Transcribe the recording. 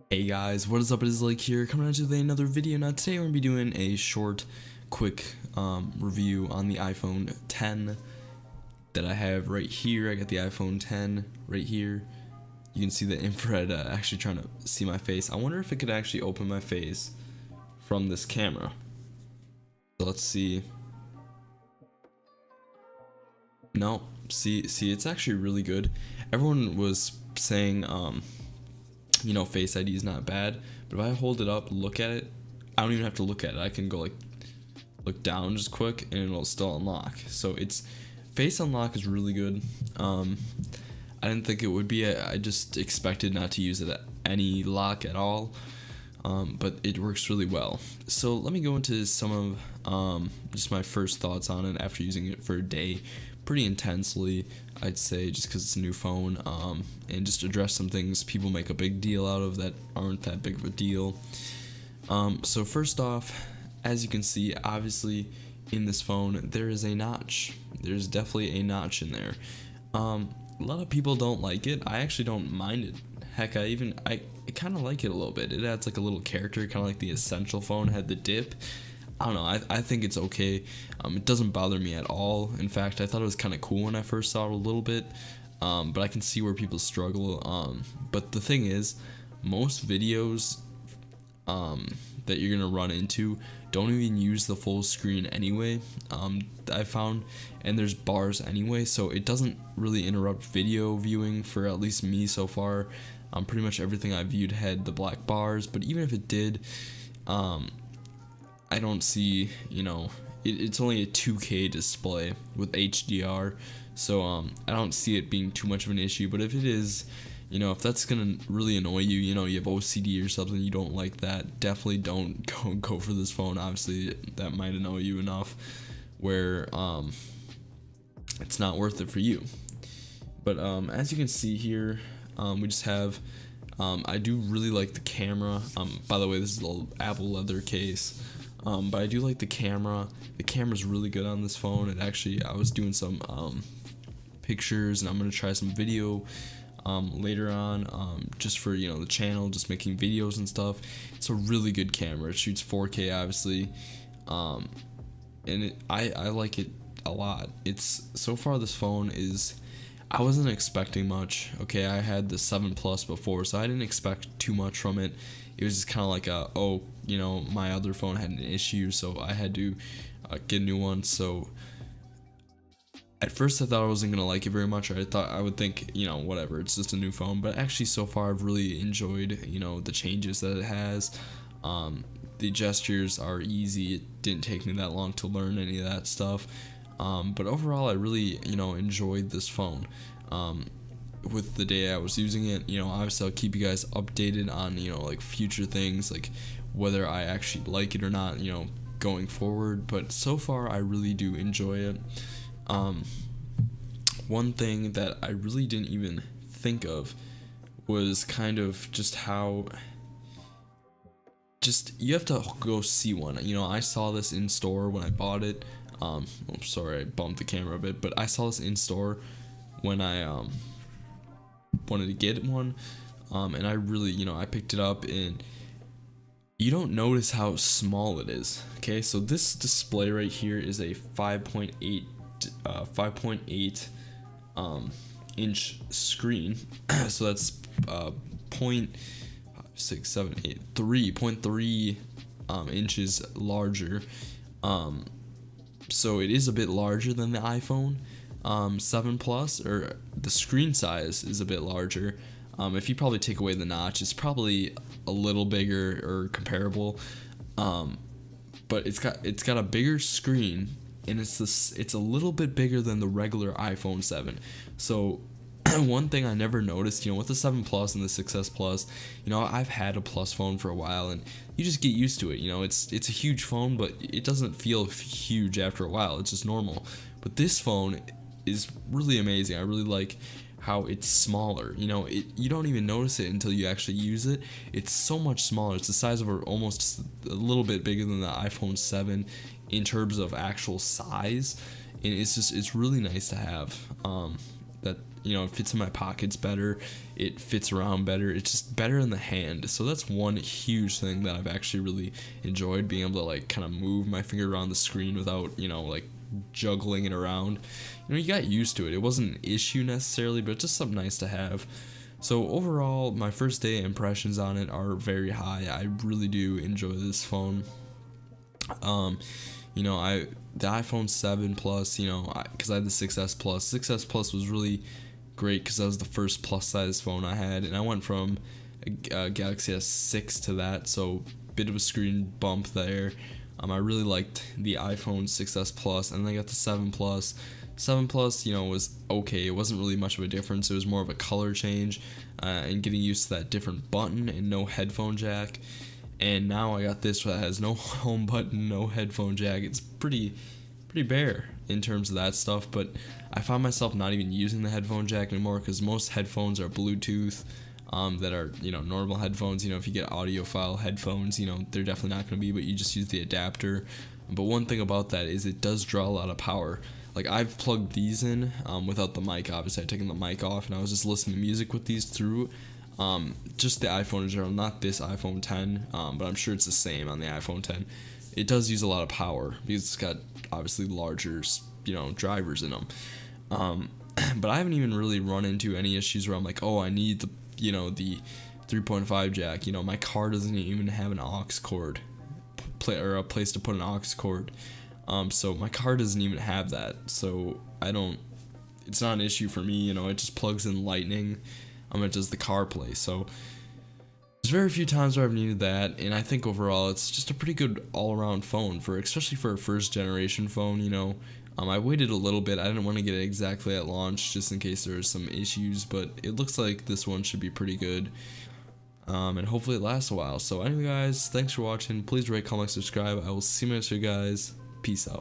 Hey guys, what is up? It is Lake here, coming at you with another video. Now today we're going to be doing a short, quick review on the iPhone 10 that I have right here. I got the iPhone 10 right here. You can see the infrared actually trying to see my face. I wonder if it could actually open my face from this camera. So let's see. No, see, it's actually really good. Everyone was saying you know, Face ID is not bad, but if I hold it up, look at it, I don't even have to look at it. I can go like look down just quick and it'll still unlock. So it's face unlock is really good. I didn't think it would be. I just expected not to use it at any lock at all, but it works really well. So let me go into some of just my first thoughts on it after using it for a day pretty intensely, I'd say, just because it's a new phone, and just address some things people make a big deal out of that aren't that big of a deal. So first off, as you can see, obviously in this phone there is a notch. There's definitely a notch in there. A lot of people don't like it. I actually don't mind it. Heck, I kind of like it a little bit. It adds like a little character, kind of like the Essential phone had the dip. I don't know, I think it's okay. It doesn't bother me at all. In fact, I thought it was kind of cool when I first saw it a little bit, but I can see where people struggle. But the thing is, most videos that you're gonna run into don't even use the full screen anyway, I found, and there's bars anyway, so it doesn't really interrupt video viewing for at least me so far. Pretty much everything I viewed had the black bars, but even if it did, I don't see, you know, it's only a 2K display with HDR, so I don't see it being too much of an issue. But if it is, you know, if that's gonna really annoy you, you know, you have OCD or something, you don't like that, definitely don't go for this phone. Obviously that might annoy you enough where it's not worth it for you. But as you can see here, we just have I do really like the camera. By the way, this is the Apple leather case. But I do like the camera. The camera's really good on this phone. It actually, I was doing some pictures, and I'm gonna try some video later on, just for, you know, the channel, just making videos and stuff. It's a really good camera. It shoots 4K, obviously, and I like it a lot. It's so far, this phone is, I wasn't expecting much. Okay, I had the 7 Plus before, so I didn't expect too much from it. It was just kind of like a, oh, you know, my other phone had an issue, so I had to get a new one. So at first I thought I wasn't gonna like it very much. I thought I would think, you know, whatever, it's just a new phone. But actually, so far I've really enjoyed, you know, the changes that it has. The gestures are easy. It didn't take me that long to learn any of that stuff. But overall, I really, you know, enjoyed this phone. With the day I was using it, you know, obviously I'll keep you guys updated on, you know, like future things, like whether I actually like it or not, you know, going forward. But so far I really do enjoy it. One thing that I really didn't even think of was kind of just how, just, you have to go see one. You know, I saw this in store when I bought it. Oh, sorry, I bumped the camera a bit, but I saw this in store when I wanted to get one, and I really, you know, I picked it up, and you don't notice how small it is. Okay, so this display right here is a 5.8 inch screen. So that's 3.3 inches larger. So it is a bit larger than the iPhone 7 Plus, or the screen size is a bit larger. If you probably take away the notch, it's probably a little bigger or comparable. But it's got a bigger screen, and it's a little bit bigger than the regular iPhone 7. So one thing I never noticed, you know, with the 7 Plus and the 6S Plus, you know, I've had a Plus phone for a while, and you just get used to it. You know, it's a huge phone, but it doesn't feel huge after a while. It's just normal. But this phone is really amazing. I really like how it's smaller. You know, you don't even notice it until you actually use it. It's so much smaller. It's the size of, almost a little bit bigger than the iPhone 7 in terms of actual size, and it's really nice to have. That, it fits in my pockets better, it fits around better, it's just better in the hand. So that's one huge thing that I've actually really enjoyed, being able to like kind of move my finger around the screen without, like juggling it around. You got used to it. It wasn't an issue necessarily, but it's just something nice to have. So overall, my first day impressions on it are very high. I really do enjoy this phone. The iPhone 7 Plus, because I had the 6S Plus. 6S Plus was really great because that was the first plus size phone I had, and I went from a Galaxy S6 to that, so bit of a screen bump there. I really liked the iPhone 6S Plus, and then I got the 7 Plus. 7 Plus, was okay. It wasn't really much of a difference. It was more of a color change, and getting used to that different button and no headphone jack. And now I got this that has no home button, no headphone jack. It's pretty bare in terms of that stuff, but I found myself not even using the headphone jack anymore because most headphones are Bluetooth, that are, normal headphones. If you get audiophile headphones, they're definitely not going to be, but you just use the adapter. But one thing about that is it does draw a lot of power. Like, I've plugged these in without the mic. Obviously, I've taken the mic off, and I was just listening to music with these through. Just the iPhone in general, not this iPhone 10, but I'm sure it's the same on the iPhone 10. It does use a lot of power because it's got obviously larger, drivers in them. But I haven't even really run into any issues where I'm like, oh, I need the 3.5 jack. My car doesn't even have an aux cord, or a place to put an aux cord. So my car doesn't even have that. So it's not an issue for me. It just plugs in Lightning. It does the CarPlay. So there's very few times where I've needed that, and I think overall it's just a pretty good all-around phone, especially for a first generation phone. I waited a little bit. I didn't want to get it exactly at launch just in case there was some issues, but it looks like this one should be pretty good, and hopefully it lasts a while. So anyway, guys, thanks for watching. Please rate, comment, subscribe. I will see you next week, guys. Peace out.